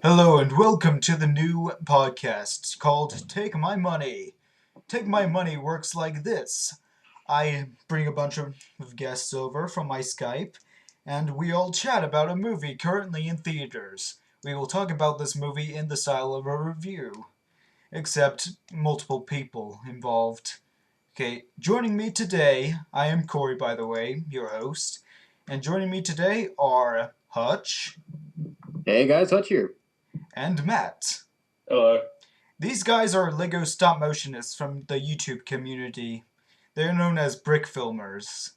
Hello and welcome to the new podcast called Take My Money. Take My Money works like this. I bring a bunch of guests over from my Skype, and we all chat about a movie currently in theaters. We will talk about this movie in the style of a review, except multiple people involved. Okay, joining me today, I am Corey, by the way, your host, and joining me today are Hutch Hey guys, Hutch here. and Matt. Hello. These guys are Lego stop motionists from the YouTube community. They're known as Brickfilmers.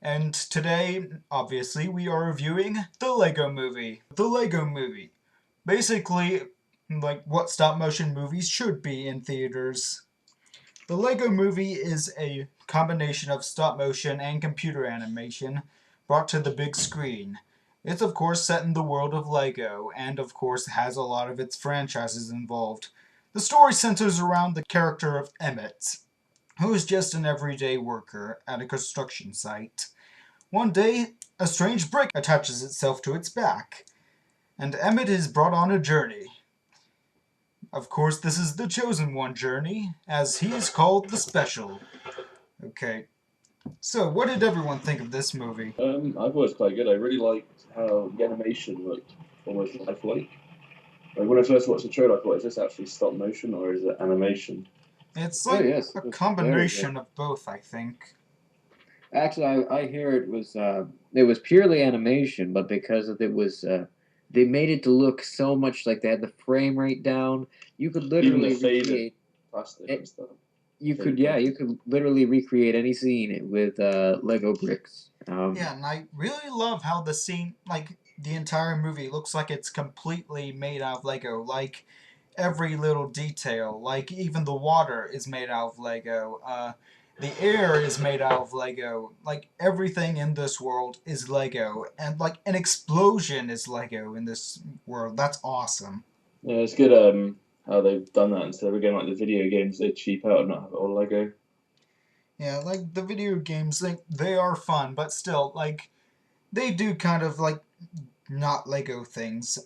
And today, obviously, we are reviewing the Lego Movie. The Lego Movie. Basically, like what stop motion movies should be in theaters. The Lego Movie is a combination of stop motion and computer animation brought to the big screen. It's of course set in the world of Lego, and of course has a lot of its franchises involved. The story centers around the character of Emmett, who is just an everyday worker at a construction site. One day, a strange brick attaches itself to its back, and Emmett is brought on a journey. Of course, this is the chosen one journey, as he is called the Special. Okay, so what did everyone think of this movie? I thought it was quite good. I really liked how the animation looked almost lifelike. Like when I first watched the trailer, I thought, is this actually stop motion or is it animation? It's Oh like yes, a it was combination of both, I think. Actually, I hear it was purely animation, but because they made it to look so much like they had the frame rate down. You could Even the literally faded recreate plastic it. and stuff. You could literally recreate any scene with Lego bricks. Yeah, and I really love how the scene, like the entire movie, looks like it's completely made out of Lego. Like every little detail, like even the water is made out of Lego. The air is made out of Lego. Like everything in this world is Lego, and like an explosion is Lego in this world. That's awesome. Yeah, it's good. How they've done that instead of again like the video games, they cheap out and not have it all Lego. Yeah, like the video games, they are fun, but still, like they do kind of like not Lego things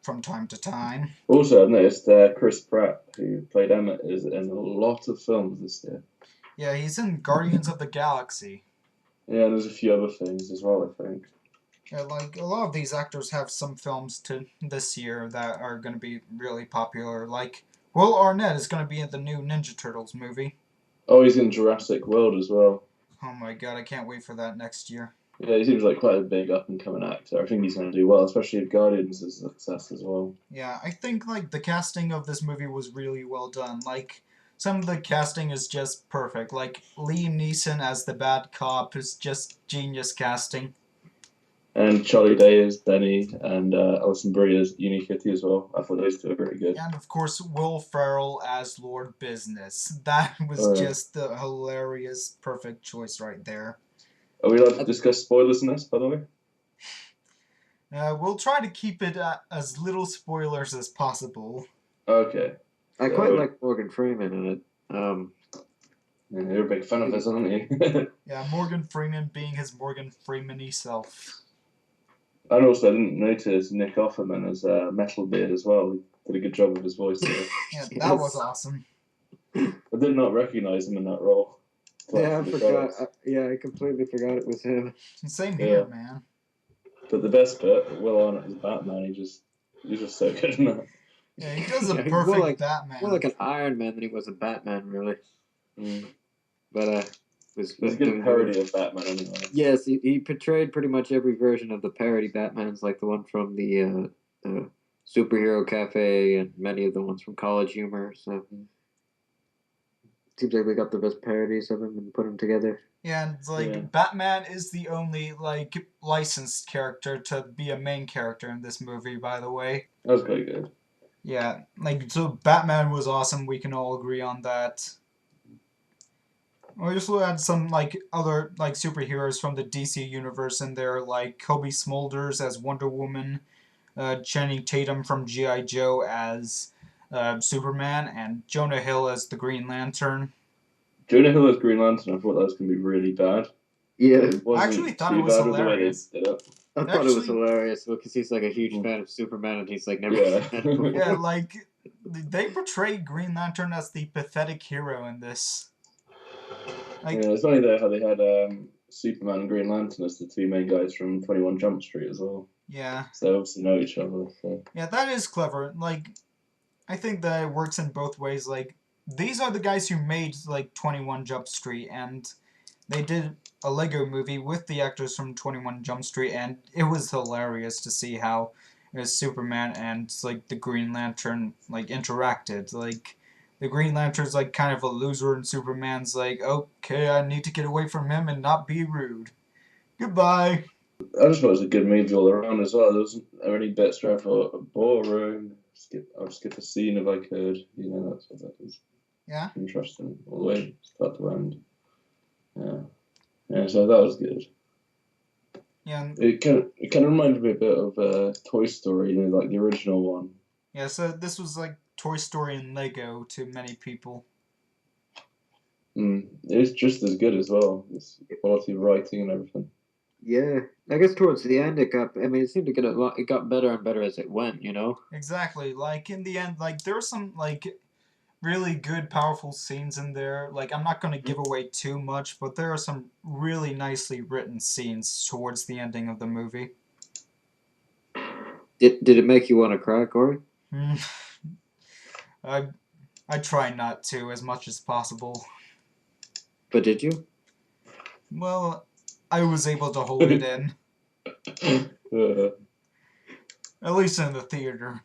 from time to time. Also, I've noticed Chris Pratt, who played Emmett, is in a lot of films this year. Yeah, he's in Guardians of the Galaxy. Yeah, there's a few other things as well, I think. Yeah, like a lot of these actors have some films to this year that are going to be really popular. Like Will Arnett is going to be in the new Ninja Turtles movie. Oh, he's in Jurassic World as well. Oh my god, I can't wait for that next year. Yeah, he seems like quite a big up and coming actor. I think he's going to do well, especially if Guardians is a success as well. Yeah, I think like the casting of this movie was really well done. Like some of the casting is just perfect. Like Liam Neeson as the bad cop is just genius casting. And Charlie Day as Benny, and Alison Brie as Unikitty as well. I thought those two were very good. And of course, Will Ferrell as Lord Business. That was Uh, just the hilarious, perfect choice right there. are we allowed to discuss spoilers in this, by the way? We'll try to keep it as little spoilers as possible. Okay. I So, quite like Morgan Freeman in it. yeah, you're a big fan of this, aren't you? Yeah, Morgan Freeman being his Morgan Freeman-y self. And also, I didn't notice Nick Offerman as Metalbeard as well. He did a good job with his voice there. Yeah, that Yes. was awesome. I did not recognize him in that role. Yeah, I The forgot. credits. Yeah, I completely forgot it was him. Same here, Yeah. man. But the best bit, Will Arnett as Batman, he's just so good in that. Yeah, he does a Yeah, perfect Batman. more like an Iron Man than he was a Batman, really. Mm. But was He's a good parody of Batman anyway. Yes, he portrayed pretty much every version of the parody Batmans, like the one from the Superhero Cafe and many of the ones from College Humor. So seems like they got the best parodies of him and put them together. Yeah, and it's like Yeah. Batman is the only like licensed character to be a main character in this movie, by the way. That was quite good. Yeah, like so Batman was awesome, we can all agree on that. We also had some like other like superheroes from the DC universe in there, like Kobe Smulders as Wonder Woman, Channing Tatum from G.I. Joe as Superman, and Jonah Hill as the Green Lantern. Jonah Hill as Green Lantern, I thought that was going to be really bad. Yeah, It I wasn't actually thought too it was bad with the way they hilarious. did it. I thought it was Actually, hilarious because he's like a huge fan of Superman and he's like never Yeah. seen it before. yeah, like they portray Green Lantern as the pathetic hero in this. Like, Yeah, it's funny though how they had Superman and Green Lantern as the two main guys from 21 Jump Street as well. yeah, So they obviously know each other. So. yeah, that is clever. Like, I think that it works in both ways. Like, these are the guys who made like 21 Jump Street, and they did a Lego movie with the actors from 21 Jump Street, and it was hilarious to see how it was Superman and like the Green Lantern like interacted. Like the Green Lantern's like kind of a loser, and Superman's like, okay, I need to get away from him and not be rude. Goodbye. I just thought it was a good movie all around as well. There wasn't any bits where I thought boring. I'll skip a scene if I could. You know, that was Yeah. interesting all the way start to end. Yeah, yeah. So that was good. Yeah. It kind of reminded me a bit of Toy Story, you know, like the original one. Yeah. So this was like Toy Story and Lego to many people. It's just as good as well. It's quality of writing and everything. Yeah, I guess towards the end it got. I mean, it seemed to get a lot. It got better and better as it went. You know. Exactly. Like in the end, like there were some like really good, powerful scenes in there. Like I'm not gonna give away too much, but there are some really nicely written scenes towards the ending of the movie. Did it make you want to cry, Corey? I try not to as much as possible. But did you? Well, I was able to hold it in, at least in the theater.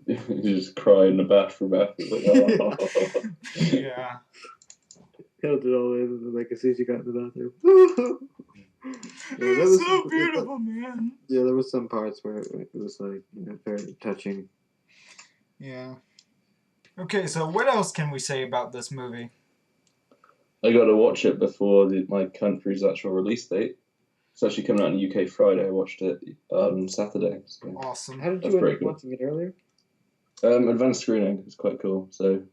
You just cry in the bathroom after. Like, oh. Yeah. Held it all in, like as soon as you got in the bathroom. It's so beautiful, man. Yeah, there was some parts where it was like very touching. Yeah. Okay, so what else can we say about this movie? I got to watch it before my country's actual release date. It's actually coming out in the UK Friday. I watched it on Saturday. So. Awesome. How did That's you end pretty up cool. watching it earlier? Advanced screening. It's quite cool. So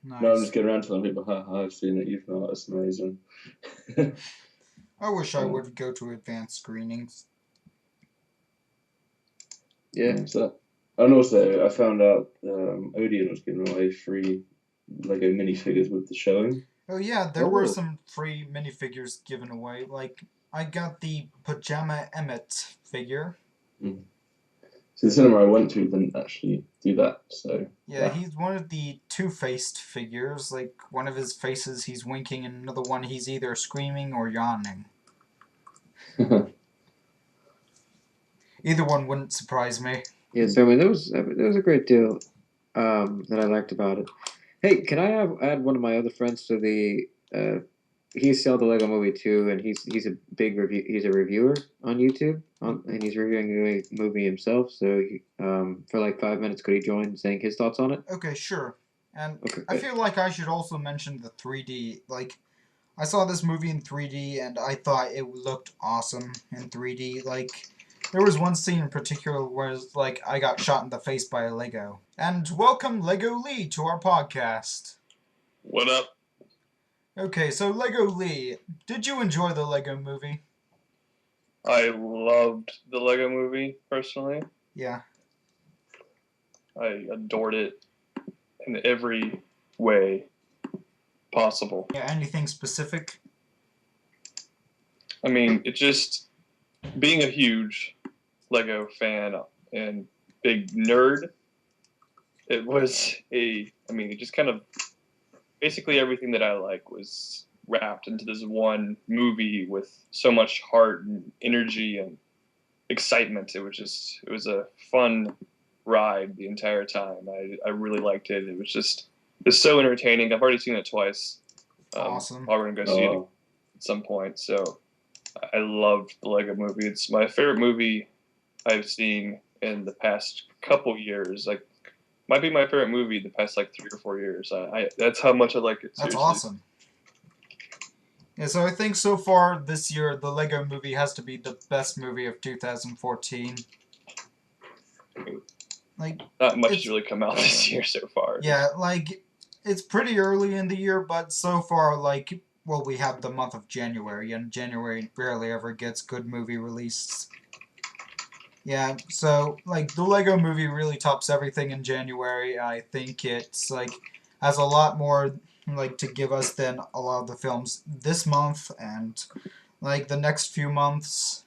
Nice. now I'm just getting around telling people, haha, I've seen it. You've not. It's amazing. I wish I would go to advanced screenings. Yeah. So, and also, I found out Odeon was giving away free Lego minifigures with the showing. Oh yeah, there were Oh. some free minifigures given away. Like, I got the Pajama Emmett figure. So the cinema I went to didn't actually do that, so... Yeah, he's one of the two-faced figures. Like, one of his faces he's winking, and another one he's either screaming or yawning. Either one wouldn't surprise me. Yeah, so I mean, there was a great deal that I liked about it. Hey, can I add one of my other friends to the? He saw the Lego Movie too, and he's a big he's a reviewer on YouTube, and he's reviewing the movie himself. So for like 5 minutes, could he join saying his thoughts on it? Okay, sure. And Okay, I good. feel like I should also mention the 3D. Like, I saw this movie in 3D, and I thought it looked awesome in 3D. Like, there was one scene in particular where, like, I got shot in the face by a Lego. And welcome, Lego Lee, to our podcast. What up? Okay, so Lego Lee, did you enjoy the Lego movie? I loved the Lego Movie, personally. Yeah. I adored it in every way possible. Yeah, anything specific? I mean, it just, being a huge Lego fan and big nerd, it was it just kind of, basically everything that I like was wrapped into this one movie with so much heart and energy and excitement. It was a fun ride the entire time. I really liked it. It's so entertaining. I've already seen it twice. Awesome. I'm going to go see it at some point. So I loved the Lego Movie. It's my favorite movie I've seen in the past couple years. Like, might be my favorite movie the past like 3 or 4 years. That's how much I like it. That's Seriously. awesome. Yeah, so I think so far this year, the Lego Movie has to be the best movie of 2014. Like, Not much has really come out this year so far. yeah, like, it's pretty early in the year, but so far, like, well, we have the month of January, and January rarely ever gets good movie released. Yeah, so like the Lego Movie really tops everything in January. I think it's like has a lot more like to give us than a lot of the films this month and like the next few months.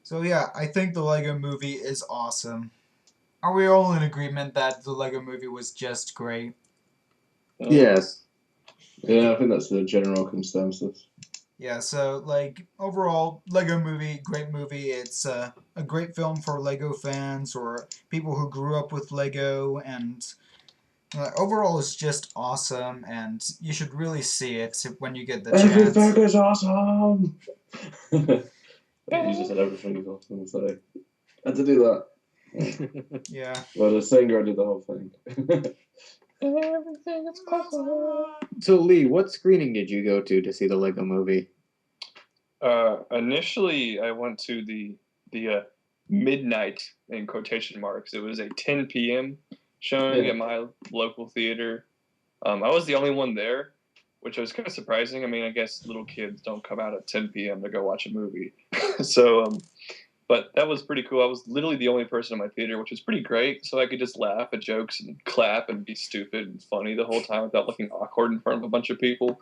So yeah, I think the Lego Movie is awesome. Are we all in agreement that the Lego Movie was just great? Yes. Yeah, I think that's the general consensus. Yeah, so like overall, Lego Movie, great movie. It's a great film for Lego fans or people who grew up with Lego, and overall, it's just awesome, and you should really see it when you get the chance. Everything is awesome! You just said everything is awesome, so I had to do that. Yeah. Well, the singer did the whole thing. Everything is awesome. So Lee, what screening did you go to see the Lego Movie? Initially, I went to the midnight in quotation marks. It was a 10 p.m. showing at my local theater. I was the only one there, which was kind of surprising. I mean, I guess little kids don't come out at 10 p.m. to go watch a movie. So, but that was pretty cool. I was literally the only person in my theater, which was pretty great. So I could just laugh at jokes and clap and be stupid and funny the whole time without looking awkward in front of a bunch of people.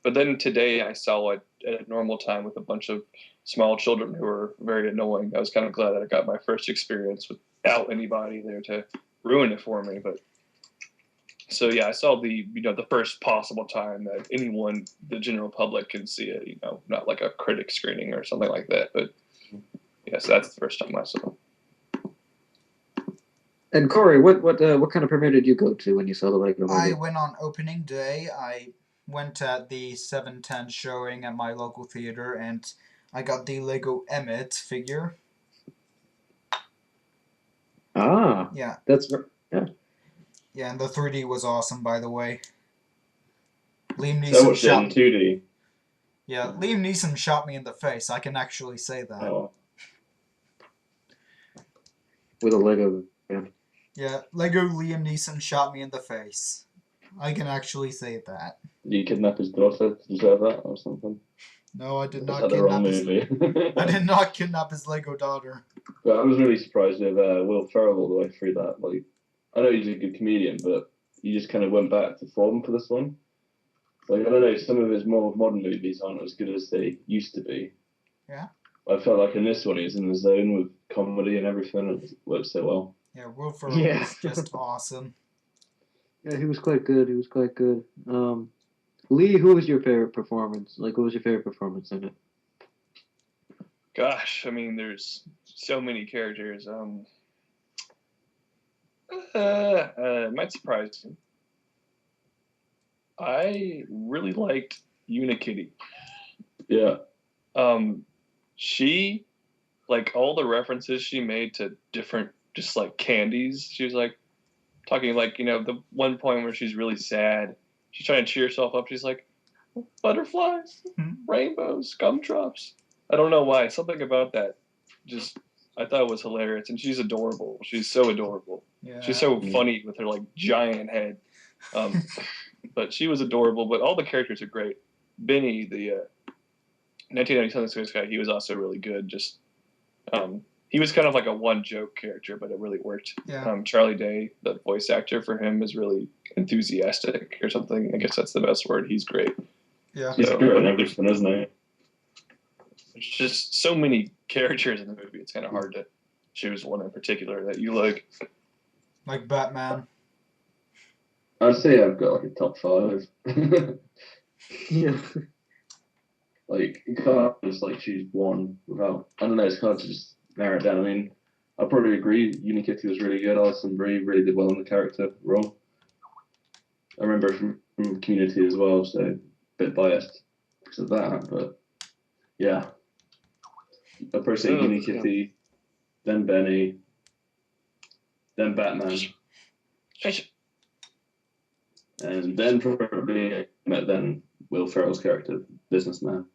But then today I saw it at a normal time with a bunch of small children who were very annoying. I was kind of glad that I got my first experience without anybody there to ruin it for me. But so yeah, I saw the the first possible time that anyone, the general public, can see it. Not like a critic screening or something like that. But yes, that's the first time I saw it. And Corey, what kind of premiere did you go to when you saw the Lego Movie? I went on opening day. I went at the 7:10 showing at my local theater, and I got the Lego Emmett figure. Ah, Yeah. Yeah. Yeah, and the 3D was awesome, by the way. Liam So Neeson much in shot. 2D. Yeah, Liam Neeson shot me in the face. I can actually say that. Oh. With a Lego. Yeah. Yeah, Lego Liam Neeson shot me in the face. I can actually say that. Did you kidnap his daughter to deserve that or something? No, I did Is not that the wrong kidnap his. movie? I did not kidnap his Lego daughter. But I was really surprised with Will Ferrell all the way through that. Like, I know he's a good comedian, but he just kind of went back to form for this one. Like, I don't know, some of his more modern movies aren't as good as they used to be. Yeah. I felt like in this one he was in the zone with comedy and everything. It worked so well. Yeah, Will Ferrell was just awesome. Yeah, he was quite good. Lee, who was your favorite performance? Like, what was your favorite performance in it? Gosh, I mean, there's so many characters. It might surprise you. I really liked Unikitty. Yeah. She, like, all the references she made to different, just like candies. She was like talking like the one point where she's really sad. She's trying to cheer herself up. She's like, butterflies, rainbows, gumdrops. I don't know why. Something about that just I thought was hilarious. And she's adorable. She's so adorable. Yeah. She's so funny with her like giant head. But she was adorable. But all the characters are great. Benny, the 1997 Space guy, he was also really good. Just he was kind of like a one joke character, but it really worked. Yeah. Charlie Day, the voice actor for him, is really enthusiastic or something. I guess that's the best word. He's great. Yeah. He's good in everything, isn't he? There's just so many characters in the movie. It's kind of hard to choose one in particular that you like. Like Batman. I'd say I've got like a top 5. Yeah. Like, you can't just like choose one without. I don't know. It's hard to just narrow it down. I mean, I probably agree. Unikitty was really good. Alison Brie really did well in the character role. I remember from Community as well, so a bit biased because of that. But yeah, I'd probably say Unikitty, then Benny, then Batman, and then probably then Will Ferrell's character, businessman.